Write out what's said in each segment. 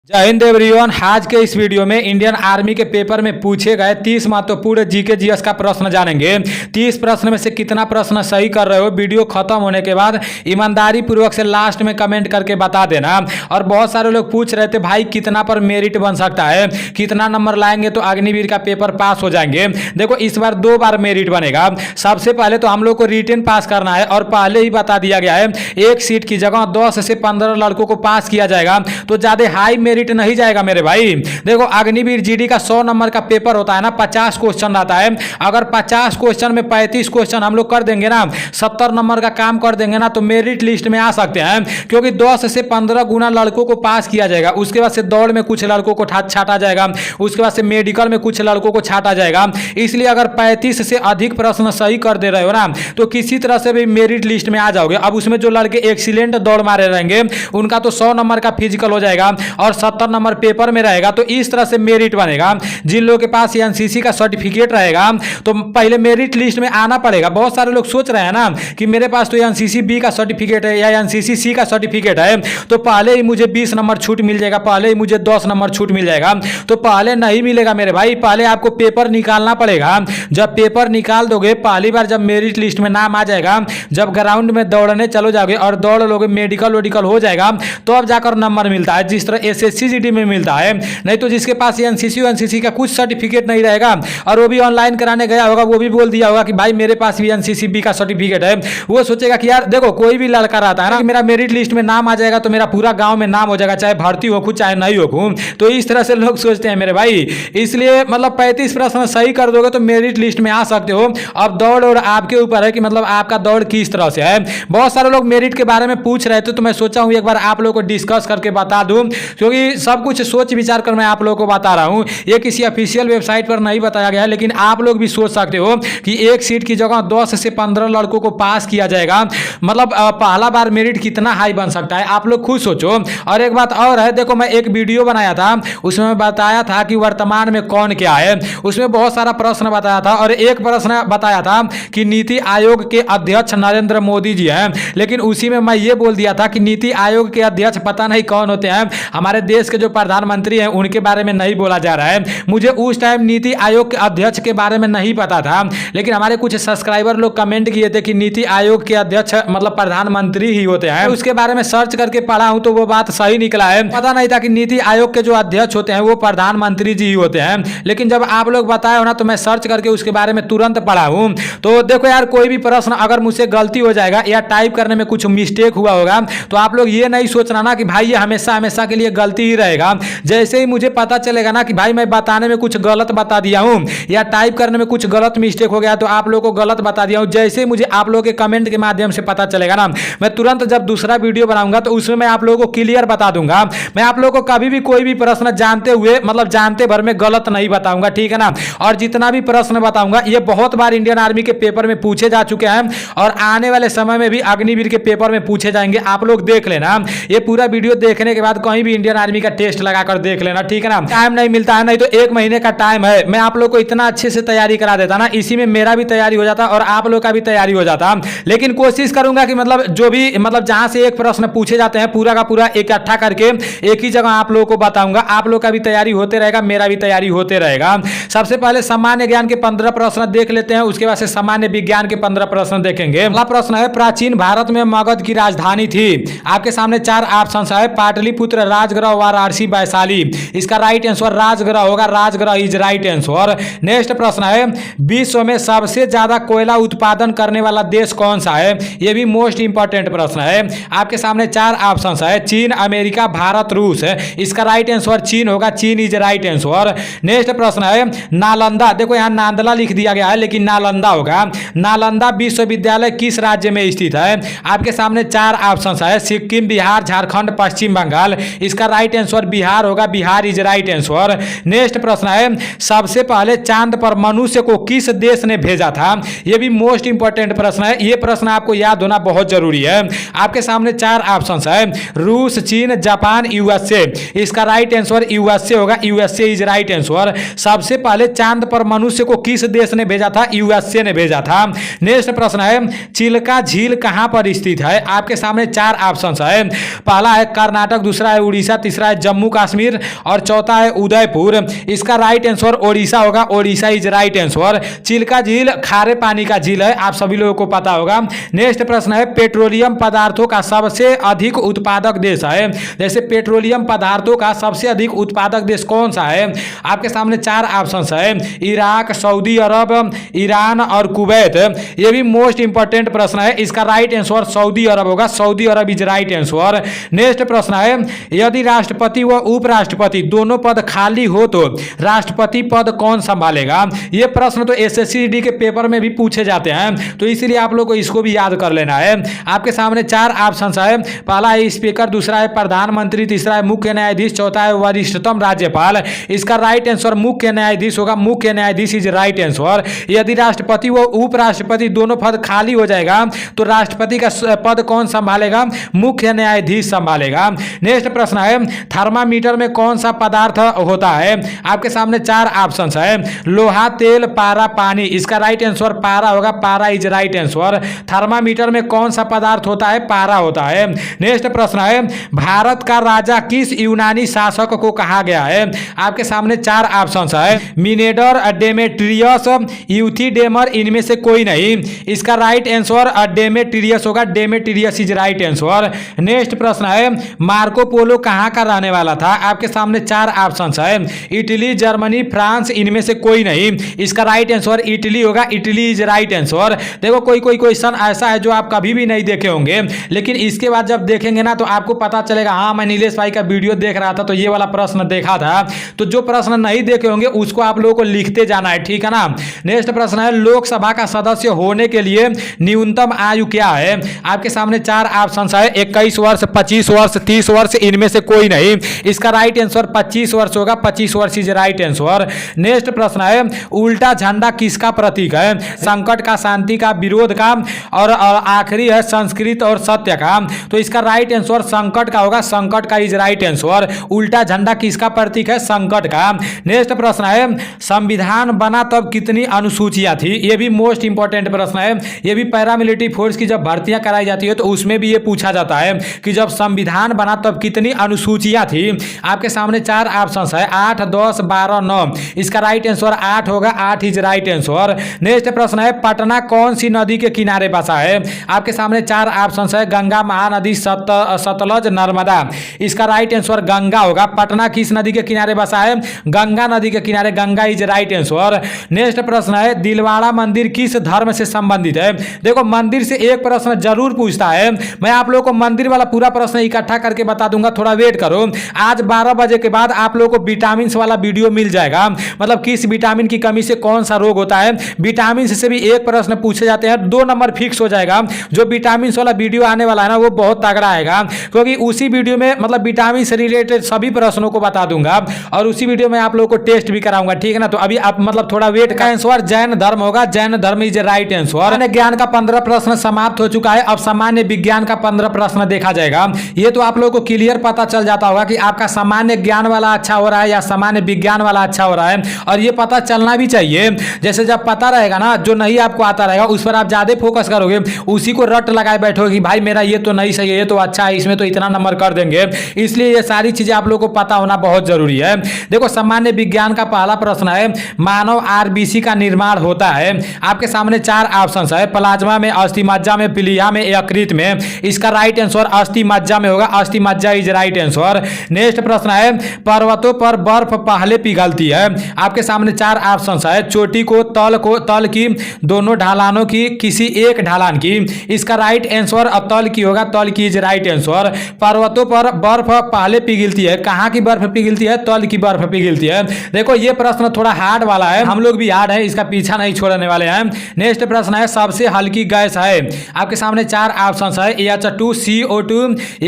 जय हिंद एवरीवन। आज के इस वीडियो में इंडियन आर्मी के पेपर में पूछे गए 30 महत्वपूर्ण जीके जीएस का प्रश्न जानेंगे। 30 प्रश्न में से कितना प्रश्न सही कर रहे हो वीडियो खत्म होने के बाद ईमानदारी पूर्वक से लास्ट में कमेंट करके बता देना। और बहुत सारे लोग पूछ रहे थे भाई कितना पर मेरिट बन सकता है, कितना नंबर लाएंगे तो अग्निवीर का पेपर पास हो जाएंगे। देखो इस बार 2 बार मेरिट बनेगा। सबसे पहले तो हम लोग को रिटन पास करना है और पहले ही बता दिया गया है एक सीट की जगह 10 से 15 लड़कों को पास किया जाएगा, तो ज्यादा हाई मेरिट नहीं जाएगा मेरे भाई। देखो अग्निवीर जीडी का 100 नंबर का पेपर होता है ना, 50 क्वेश्चन रहता है। अगर 50 क्वेश्चन में 35 क्वेश्चन हम लोग कर देंगे ना, 70 नंबर का काम कर देंगे ना, तो मेरिट लिस्ट में आ सकते हैं। क्योंकि 10 से 15 गुना लड़कों को पास किया जाएगा। उसके बाद से दौड़ में कुछ लड़कों को छाटा जाएगा, उसके बाद से मेडिकल में कुछ लड़कों को छाटा जाएगा। इसलिए अगर 35 से अधिक प्रश्न सही कर दे रहे हो ना, तो किसी तरह से भी मेरिट लिस्ट में आ जाओगे। अब उसमें जो लड़के एक्सीलेंट दौड़ मारे रहेंगे उनका तो 100 नंबर का फिजिकल हो जाएगा और 70 नंबर पेपर में रहेगा, तो इस तरह से मेरिट बनेगा। जिन लोगों के पास एनसीसी का सर्टिफिकेट रहेगा तो पहले मेरिट लिस्ट में आना पड़ेगा। बहुत सारे लोग सोच रहे हैं ना कि मेरे पास तो एनसीसी बी का सर्टिफिकेट है या एनसीसी सी का सर्टिफिकेट है, तो पहले ही मुझे 20 नंबर छूट मिल जाएगा, पहले ही मुझे 10 नंबर छूट मिल जाएगा। तो पहले नहीं मिलेगा मेरे भाई, पहले आपको पेपर निकालना पड़ेगा। जब पेपर निकाल दोगे, पहली बार जब मेरिट लिस्ट में नाम आ जाएगा, जब ग्राउंड में दौड़ने चलो जाओगे और दौड़ लोगे, मेडिकल वेडिकल हो जाएगा, तो अब जाकर नंबर मिलता है। जिस तरह एसएससी जीडी में मिलता है। नहीं तो जिसके पास एनसीसी का कुछ सर्टिफिकेट नहीं रहेगा और वो भी ऑनलाइन कराने गया होगा, वो भी बोल दिया होगा कि भाई मेरे पास भी एनसीसी बी का सर्टिफिकेट है, वो सोचेगा कि यार देखो कोई भी लड़का रहता है ना कि मेरा मेरिट लिस्ट में नाम आ जाएगा तो मेरा पूरा गांव में नाम हो जाएगा, चाहे भर्ती हो खुद चाहे नहीं हो। तो इस तरह से लोग सोचते हैं मेरे भाई। इसलिए मतलब 35 प्रश्न सही कर दोगे तो मेरिट लिस्ट में आ सकते हो। अब दौड़ और आपके ऊपर है कि मतलब आपका दौड़ किस तरह से है। बहुत सारे लोग मेरिट के बारे में पूछ रहे थे, तो मैं सोचा हूं एक बार आप लोगों को डिस्कस करके बता दूं, क्योंकि सब कुछ सोच विचार कर मैं आप लोगों को बता रहा हूं। ये किसी ऑफिशियल वेबसाइट पर नहीं बताया गया है, लेकिन आप लोग भी सोच सकते हो कि एक सीट की जगह 10 से 15 लड़कों को पास किया जाएगा। मतलब पहला बार मेरिट कितना हाई बन सकता है, आप लोग खुद सोचो। और एक बात और है, देखो मैं एक वीडियो बनाया था, उसमें मैं बताया था कि वर्तमान में कौन क्या है। उसमें बहुत सारा प्रश्न बताया था और एक प्रश्न बताया था कि नीति आयोग के अध्यक्ष नरेंद्र मोदी जी हैं, लेकिन उसी में मैं ये बोल दिया था कि नीति आयोग के अध्यक्ष पता नहीं कौन होते हैं। हमारे देश के जो प्रधानमंत्री हैं उनके बारे में नहीं बोला जा रहा है। मुझे उस टाइम नीति आयोग के अध्यक्ष के बारे में नहीं पता था, लेकिन हमारे कुछ सब्सक्राइबर लोग कमेंट किए थे कि नीति आयोग के अध्यक्ष मतलब प्रधानमंत्री ही होते हैं। उसके बारे में सर्च करके पढ़ा हूं तो वो बात सही निकला है। पता नहीं था कि नीति आयोग के जो अध्यक्ष होते हैं वो प्रधानमंत्री जी ही होते हैं, लेकिन जब आप लोग बताए हो ना तो मैं सर्च करके उसके बारे में तुरंत पढ़ा हूं। तो देखो यार, कोई भी प्रश्न अगर मुझसे गलती हो जाएगा या टाइप करने में कुछ मिस्टेक हुआ होगा, तो आप लोग ये नहीं सोचना ना कि भाई ये हमेशा हमेशा के लिए गलती ही रहेगा। जैसे ही मुझे पता चलेगा ना कि भाई मैं बताने में कुछ गलत बता दिया हूं या टाइप करने में कुछ गलत मिस्टेक हो गया तो आप लोगों को गलत बता दिया हूं, जैसे ही मुझे आप लोगों के कमेंट के माध्यम से पता चलेगा ना, मैं तुरंत जब दूसरा वीडियो बनाऊंगा तो उसमें मैं आप लोगों को क्लियर बता दूंगा। मैं आप लोगों को कभी भी कोई भी प्रश्न जानते हुए मतलब जानते भर में गलत नहीं बताऊंगा, ठीक है ना। और जितना भी प्रश्न बताऊंगा ये बहुत बार इंडियन आर्मी के पेपर में पूछे जा चुके हैं और आने वाले समय में भी अग्निवीर के पेपर में पूछे जाएंगे। आप लोग देख लेना, ये पूरा वीडियो देखने के बाद कहीं भी इंडियन आर्मी का टेस्ट लगाकर देख लेना, ठीक है ना। टाइम नहीं मिलता है, नहीं तो 1 महीने का टाइम है, मैं आप लोग को इतना अच्छे से तैयारी करा देता ना, इसी में मेरा भी तैयारी हो जाता और आप लोग का भी तैयारी हो जाता। लेकिन कोशिश करूंगा कि मतलब जो भी मतलब जहां से एक प्रश्न पूछे जाते हैं पूरा का पूरा इकट्ठा करके एक ही जगह आप लोगों को बताऊंगा। आप लोग का भी तैयारी होते रहेगा, मेरा भी तैयारी होते रहेगा। सबसे पहले सामान्य ज्ञान के 15 प्रश्न देख लेते हैं, उसके बाद से सामान्य विज्ञान के 15 प्रश्न देखेंगे। पहला प्रश्न है, प्राचीन भारत में मगध की राजधानी थी। आपके सामने 4 ऑप्शन है, पाटलिपुत्र, राजगृह, वाराणसी, वैशाली। इसका राइट आंसर राजगृह होगा, Rajgriha is right answer. Next प्रश्न है, विश्व में सबसे ज्यादा कोयला उत्पादन करने वाला देश कौन सा है। यह भी मोस्ट इंपॉर्टेंट प्रश्न है। आपके सामने 4 ऑप्शन है, चीन, अमेरिका, भारत, रूस। इसका राइट आंसर चीन होगा, चीन इज राइट आंसर। नेक्स्ट प्रश्न है, नालंदा, देखो यहां नांदला लिख दिया गया है लेकिन नालंदा होगा। नालंदा विश्वविद्यालय किस राज्य में स्थित है। आपके सामने 4 ऑप्शन है, सिक्किम, बिहार, झारखंड, पश्चिम बंगाल। इसका राइट आंसर बिहार होगा, Bihar is right answer. Next प्रश्न है, सबसे पहले चांद पर मनुष्य को किस देश ने भेजा था। यह भी मोस्ट इंपॉर्टेंट प्रश्न है, यह प्रश्न आपको याद होना बहुत जरूरी है। आपके सामने 4 ऑप्शन है, रूस, चीन, जापान, यूएसए। इसका राइट आंसर यूएसए होगा, यूएसए इज राइट आंसर। सबसे पहले चांद पर मनुष्य को किस देश ने भेजा था, यूएसए ने भेजा था। नेक्स्ट प्रश्न है, चिल्का झील कहां पर स्थित है। आपके सामने 4 ऑप्शन है, पहला है कर्नाटक, दूसरा है उड़ीसा, तीसरा है जम्मू कश्मीर और चौथा है उदयपुर। इसका राइट आंसर ओडिशा होगा, Odisha is right answer. Chilka झील खारे पानी का झील है, आप सभी लोगों को पता होगा। नेक्स्ट प्रश्न है पेट्रोलियम पदार्थों का सबसे अधिक उत्पादक देश है। जैसे पेट्रोलियम पदार्थों का सबसे अधिक उत्पादक देश कौन सा है? आपके सामने चार ऑप्शन है, इराक, सऊदी अरब, ईरान और कुवैत। ये भी मोस्ट इंपॉर्टेंट प्रश्न है, इसका राइट आंसर सऊदी अरब होगा, Saudi Arab is right answer. Next प्रश्न है यदि राष्ट्रपति व उपराष्ट्रपति दोनों पद खाली हो तो राष्ट्रपति पद कौन संभालेगा? ये प्रश्न तो एसएससी के पेपर में भी पूछे जाते हैं, तो इसलिए आप लोग को इसको भी याद कर लेना है। आपके सामने चार ऑप्शन है, पहला है स्पीकर, दूसरा है प्रधानमंत्री, तीसरा है मुख्य न्यायाधीश, चौथा है वरिष्ठतम राज्यपाल। इसका राइट आंसर मुख्य न्यायाधीश होगा, मुख्य न्यायाधीश इज राइट आंसर। यदि राष्ट्रपति व उपराष्ट्रपति दोनों पद खाली हो जाएगा तो राष्ट्रपति का पद कौन संभालेगा? मुख्य न्यायाधीश संभालेगा। नेक्स्ट प्रश्न है थर्मामीटर में कौन सा पदार्थ होता है? आपके सामने चार ऑप्शन है, लोहा, तेल, पारा, पानी। इसका राइट आंसर पारा होगा, पारा इज राइट आंसर। थर्मामीटर में कौन सा पदार्थ होता है? पारा होता है। नेक्स्ट प्रश्न है भारत का राजा किस यूनानी शासक को कहा गया है? आपके सामने चार ऑप्शन है, मिनेडर, डेमेट्रियस, यूथिडेमर, इनमें से कोई नहीं। इसका राइट आंसर डेमेट्रियस होगा, Demetrius is right answer. Next प्रश्न है मार्को पोलो कहाँ का रहने वाला था? आपके सामने चार ऑप्शन है, इटली, जर्मनी, फ्रांस, इनमें से कोई नहीं। इसका राइट आंसर इटली होगा, इटली इज राइट आंसर। देखो कोई क्वेश्चन ऐसा है जो आप कभी भी नहीं देखे होंगे, लेकिन इसके बाद जब देखेंगे ना तो आपको पता चलेगा हाँ मैं नीलेश भाई का वीडियो देख रहा था तो ये वाला प्रश्न देखा था। तो जो प्रश्न नहीं देखे होंगे उसको आप लोगों को लिखते जाना है, ठीक है ना। नेक्स्ट प्रश्न है लोकसभा का सदस्य होने के लिए न्यूनतम आयु क्या है? आपके सामने चार ऑप्शन है, 21 वर्ष, 25 वर्ष, 30 वर्ष, इनमें से कोई नहीं। इसका राइट आंसर 25 वर्ष होगा, 25 वर्ष इज राइट आंसर। नेक्स्ट प्रश्न है उल्टा झंडा किसका प्रतीक है? संकट का, शांति का, विरोध का और आखिरी है संस्कृत और सत्य का। तो इसका राइट आंसर संकट का होगा, संकट का इज राइट आंसर। उल्टा झंडा किसका प्रतीक है? संकट का। नेक्स्ट प्रश्न है संविधान बना तब कितनी अनुसूचियां थी? ये भी मोस्ट इंपॉर्टेंट प्रश्न है, ये भी पैरामिलिट्री फोर्स की जब भर्तियां कराई जाती है तो उसमें भी ये पूछा जाता है कि जब संविधान बना तब कितनी अनुसूचियां थी। आपके सामने चार ऑप्शन है, 8, 10, 12, 9। इसका राइट आंसर 8 होगा, 8 इज राइट आंसर। नेक्स्ट प्रश्न है पटना कौन सी नदी के किनारे बसा है? आपके सामने चार ऑप्शन है, गंगा, महानदी, सतलज, नर्मदा। इसका राइट आंसर गंगा होगा। पटना किस नदी के किनारे बसा है? गंगा नदी के किनारे, Ganga is right answer. Next प्रश्न है दिलवाड़ा मंदिर किस धर्म से संबंधित है? देखो मंदिर से एक प्रश्न जरूर पूछता है, मैं आप लोगों को मंदिर वाला पूरा प्रश्न इकट्ठा करके बता दूंगा, थोड़ा वेट करो। आज 12 बजे के बाद आप लोगों को विटामिन वाला वीडियो मिल जाएगा, मतलब किस विटामिन की कमी से कौन सा रोग होता है। विटामिन से भी एक प्रश्न पूछे जाते हैं, 2 नंबर फिक्स हो जाएगा। जो विटामिन वाला वीडियो आने वाला है ना वो बहुत तगड़ा आएगा, क्योंकि उसी वीडियो में मतलब विटामिन से रिलेटेड सभी प्रश्नों को बता दूंगा और उसी वीडियो में आप लोगों को टेस्ट भी कराऊंगा, ठीक है ना। तो अभी आप मतलब थोड़ा वेट का आंसर जैन धर्म होगा, जैन धर्म इज राइट आंसर। ज्ञान का 15 प्रश्न समाप्त हो चुका है, अब सामान्य विज्ञान का 15 प्रश्न देखा जाएगा। ये तो आप लोगों को क्लियर पता चल जाता होगा कि आपका सामान्य ज्ञान वाला अच्छा हो रहा है या सामान्य विज्ञान वाला अच्छा हो रहा है, और ये पता चलना भी चाहिए। जैसे जब पता रहेगा ना, जो नहीं आपको आता रहेगा उस पर आप ज्यादा फोकस करोगे, उसी को रट लगाए बैठोगे कि भाई मेरा ये तो नहीं सही है, ये तो अच्छा है, इसमें तो इतना नंबर कर देंगे। इसलिए ये सारी चीजें आप लोगों को पता होना बहुत जरूरी है। देखो सामान्य विज्ञान का पहला प्रश्न है मानव आरबीसी का निर्माण होता है। आपके सामने चार ऑप्शन है, प्लाज्मा में, अस्थि मज्जा में, प्लीहा में, यकृत में। इसका राइट आंसर अस्थि मज्जा में होगा, अस्थि मज्जा इज राइट आंसर। नेक्स्ट प्रश्न है पर्वतों पर बर्फ पहले पिघलती है। आपके सामने चार ऑप्शन है, चोटी को, तल की, दोनों ढलानों की, किसी एक ढलान की। इसका राइट आंसर तल की होगा, तल की इज राइट आंसर। पर्वतों पर बर्फ पहले पिघलती है, कहाँ की बर्फ पिघलती है? तल की बर्फ पिघलती है। देखो ये प्रश्न थोड़ा हार्ड वाला है, हम लोग भी हार्ड है, इसका पीछा नहीं छोड़ने वाले हैं। नेक्स्ट प्रश्न है सबसे हल्की गैस है। आपके सामने चार ऑप्शन है, H2, CO2,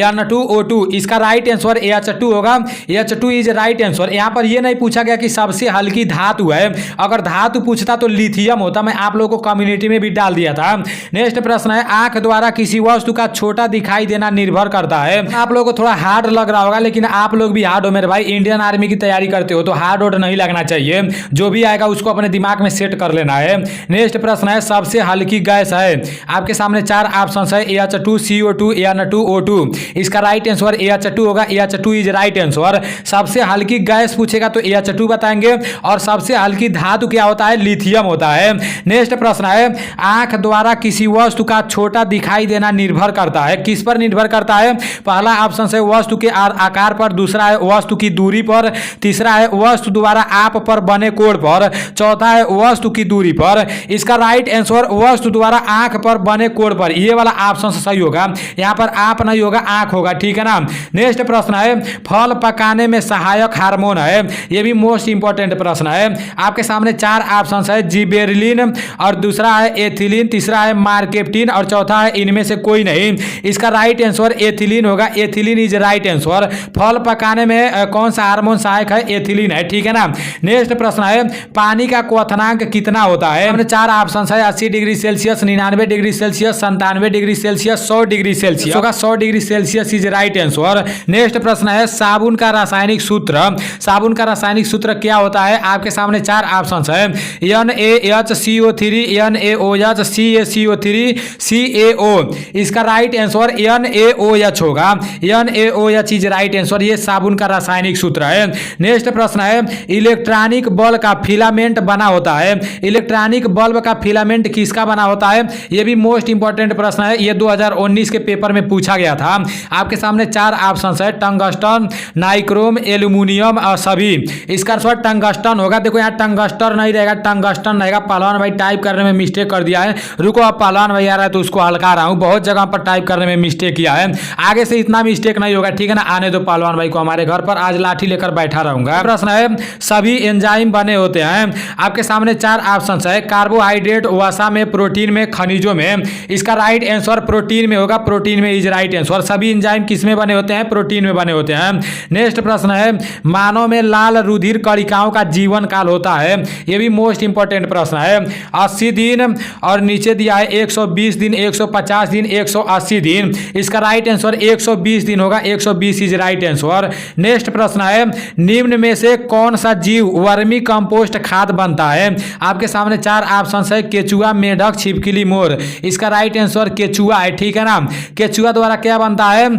N2O2। इसका राइट आंसर H2 होगा, H2 इज राइट आंसर। यहाँ पर ये नहीं पूछा गया कि सबसे हल्की धातु है, अगर धातु पूछता तो लिथियम होता, मैं आप लोगों को कम्युनिटी में भी डाल दिया था। नेक्स्ट प्रश्न है आंख द्वारा किसी वस्तु का छोटा दिखाई देना निर्भर करता है। आप लोगों को थोड़ा हार्ड लग रहा होगा, लेकिन आप लोग भी हार्ड हो मेरे भाई, इंडियन आर्मी की तैयारी करते हो तो हार्ड वोड नहीं लगना चाहिए, जो भी आएगा उसको अपने दिमाग में सेट कर लेना है। नेक्स्ट प्रश्न है सबसे हल्की गैस है। आपके सामने चार ऑप्शन है, H2, CO2, N2O2। इसका राइट आंसर H2 होगा, H2 इज राइट आंसर। सबसे हल्की गैस पूछेगा तो H2 बताएंगे, और सबसे हल्की धातु क्या होता है? लिथियम होता है। नेक्स्ट प्रश्न है, आंख द्वारा किसी वस्तु का छोटा दिखाई देना निर्भर करता है, किस पर निर्भर करता है? पहला ऑप्शन है वस्तु के आकार पर, दूसरा है वस्तु की दूरी पर, तीसरा है वस्तु द्वारा आप पर बने कोण पर, चौथा है वस्तु की दूरी पर। इसका राइट आंसर वस्तु द्वारा आंख पर बने कोण पर, ये वाला ऑप्शन सही होगा। यहां पर आप नहीं होगा, आंख होगा, ठीक है ना। नेक्स्ट प्रश्न है, फल पकाने में सहायक हार्मोन है, ये भी मोस्ट इंपॉर्टेंट प्रश्न है। आपके सामने चार ऑप्शन है, जिबेरेलिन, और दूसरा है एथिलीन, तीसरा है मार्केप्टिन, और चौथा है इनमें से कोई नहीं। इसका राइट आंसर एथिलीन होगा। Ethylene is right answer. फल पकाने में कौन सा हार्मोन सहायक है? एथिलीन है, ठीक है ना। नेक्स्ट प्रश्न है, पानी का क्वथनांक कितना होता है? हमने चार ऑप्शन है, 80 degree Celsius, 99 degree Celsius, 97 degree Celsius, 100 degree Celsius होगा। 100 degree Celsius is right answer. Next प्रश्न है, साबुन का रासायनिक सूत्र, साबुन का रासायनिक सूत्र क्या होता है? आपके सामने चार ऑप्शन है, NaHCO3, NaOH, CaCO3, CaO। इसका राइट आंसर NaOH होगा। NaOH इज राइट आंसर, ये साबुन का रासायनिक सूत्र है। नेक्स्ट प्रश्न है, इलेक्ट्रॉनिक बल्ब का फिलामेंट बना होता है, इलेक्ट्रॉनिक बल्ब का फिलामेंट किसका बना होता है? ये भी मोस्ट इंपॉर्टेंट प्रश्न है, ये 2019 के पेपर में पूछा गया था। आपके सामने चार ऑप्शन है, टंगस्टन, नाइक्रोम, एल्यूमिनियम और सभी। इसका आंसर टंगस्टन होगा। देखो यहाँ टंगस्टर नहीं रहेगा, टंगस्टन रहेगा। पहलवान भाई टाइप करने में मिस्टेक कर दिया है, रुको अब पहलवान भाई आ रहा है तो उसको हल्का रहा हूँ, बहुत जगह पर टाइप करने में मिस्टेक किया है। आगे से इतना मिस्टेक नहीं होगा, ठीक है ना। आने दो पहलवान भाई को हमारे घर पर, आज लाठी लेकर बैठा रहूंगा। प्रश्न है, सभी एंजाइम बने होते हैं। आपके सामने चार ऑप्शन है, कार्बोहाइड्रेट, वसा में, प्रोटीन में, खनिजों में। इसका राइट आंसर प्रोटीन में होगा। प्रोटीन में इज राइट आंसर। सभी एंजाइम किस में बने होते हैं? प्रोटीन में बने होते हैं। नेक्स्ट प्रश्न है, मानव में लाल रुधिर कणिकाओं का जीवन काल होता है, यह भी मोस्ट इंपॉर्टेंट प्रश्न है। 80 दिन, और नीचे दिया है 120 दिन, 150 दिन, 180 दिन। इसका राइट आंसर 120 दिन होगा। 120 इज राइट आंसर। नेक्स्ट प्रश्न है, निम्न में से कौन सा जीव वर्मी कंपोस्ट खाद बनता है? आपके सामने चार ऑप्शन है, केचुआ, मेढक, छिपकली, मोर। इसका राइट आंसर केचुआ है, ठीक है ना। केचुआ द्वारा क्या बनता है?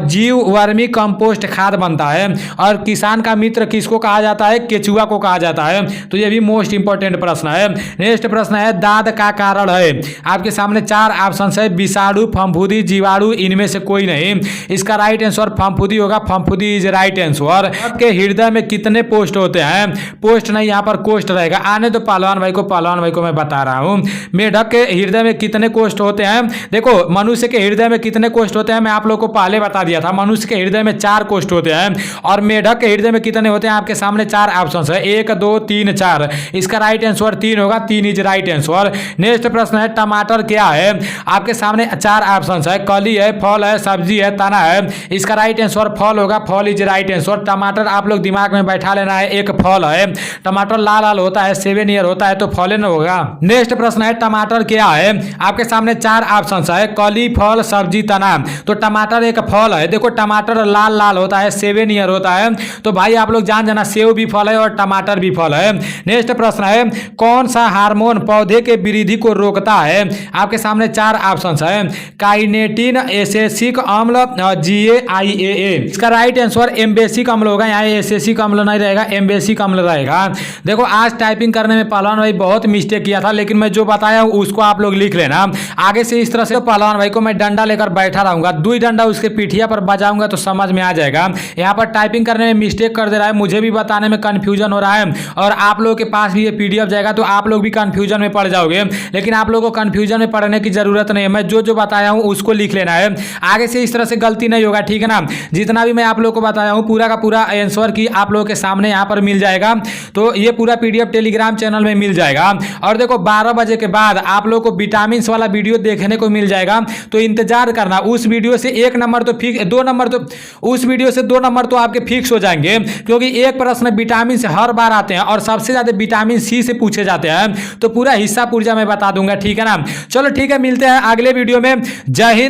जीव वर्मी कंपोस्ट खाद बनता है। और किसान का मित्र किसको कहा जाता है? केचुआ को कहा जाता है। तो ये भी मोस्ट इंपॉर्टेंट प्रश्न है। नेक्स्ट प्रश्न है, दाद का कारण है। आपके सामने चार ऑप्शन है, विषाणु, फफूंदी, जीवाणु, इनमें से कोई नहीं। इसका राइट आंसर फफूंदी होगा। फफूंदी इज राइट आंसर। आपके हृदय में कितने पोस्ट होते हैं? पोस्ट नहीं, यहाँ पर कोष्ठ रहेगा। आने तो पहलवान भाई को, पहलवान भाई को मैं बता रहा हूँ। मेढक के हृदय में कितने कोष्ठ होते हैं? देखो मनुष्य के हृदय में कितने कोष्ठ होते हैं मैं आप लोग को पहले बता दिया था। मनुष्य के हृदय में 4 कोष्ठ होते हैं, और मेढक के हृदय में कितने होते हैं? आपके सामने 4 ऑप्शन है, 1, 2, 3, 4। इसका राइट आंसर 3 होगा। 3 इज राइट आंसर। नेक्स्ट प्रश्न है, टमाटर क्या है? आपके सामने 4 ऑप्शन है, कली है, फल है, सब्जी है, तना है। इसका राइट आंसर फल होगा। फल इज राइट आंसर। टमाटर आप लोग दिमाग में बैठा लेना है, एक फल है। टमाटर लाल लाल होता है, 7 ईयर होता है, तो फल न होगा। नेक्स्ट प्रश्न है, टमाटर क्या है? आपके सामने 4 ऑप्शन है, कली, फल, सब्जी, तना। तो टमाटर एक फल है। देखो टमाटर लाल लाल होता है, 7 ईयर होता है, तो भाई आप लोग जान जाना सेव भी फल है और टमाटर भी फल है। नेक्स्ट प्रश्न है, कौन सा हार्मोन पौधे के वृद्धि को रोकता है? आपके सामने 4 ऑप्शन है, काइनेटिन, एसेसिक अम्ल, GAIAA। इसका राइट आंसर एम्बेसिक अम्ल होगा। यहाँ एसेसिक अम्ल नहीं रहेगा, एम्बेसिक अम्ल रहेगा। देखो आज टाइपिंग करने में पहलवान भाई बहुत मिस्टेक किया था, लेकिन मैं जो बताया हूँ उसको आप लोग लिख लेना। आगे से इस तरह से पहलवान भाई को मैं डंडा लेकर बैठा रहूंगा, 2 डंडा उसके पीठिया पर बजाऊंगा तो समझ में आ जाएगा। यहाँ पर टाइपिंग करने में मिस्टेक कर दे रहा है, मुझे भी बताने में कंफ्यूजन हो रहा है, और आप लोगों के पास भी ये PDF जाएगा तो आप लोग भी कंफ्यूजन में पड़ जाओगे। लेकिन आप लोगों को कंफ्यूजन में पड़ने की जरूरत नहीं है, मैं जो जो बताया हूँ उसको लिख लेना है। आगे से इस तरह से गलती नहीं होगा, ठीक है ना। जितना भी मैं आप लोग को बताया हूँ पूरा का पूरा आंसर की आप लोगों के सामने यहाँ पर मिल जाएगा। तो ये पूरा PDF टेलीग्राम चैनल में मिल जाएगा। और देखो 12 बजे के बाद आप लोग को विटामिन वाला वीडियो देखने को मिल जाएगा, तो इंतजार करना। उस वीडियो से 1 नंबर तो फिक्स, 2 नंबर तो उस वीडियो से 2 नंबर तो आपके फिक्स हो जाएंगे, क्योंकि एक प्रश्न विटामिन से हर बार आते हैं और सबसे ज्यादा विटामिन C से पूछे जाते हैं। तो पूरा हिस्सा पुर्जा मैं बता दूंगा, ठीक है ना। चलो ठीक है, मिलते हैं अगले वीडियो में। जय हिंद।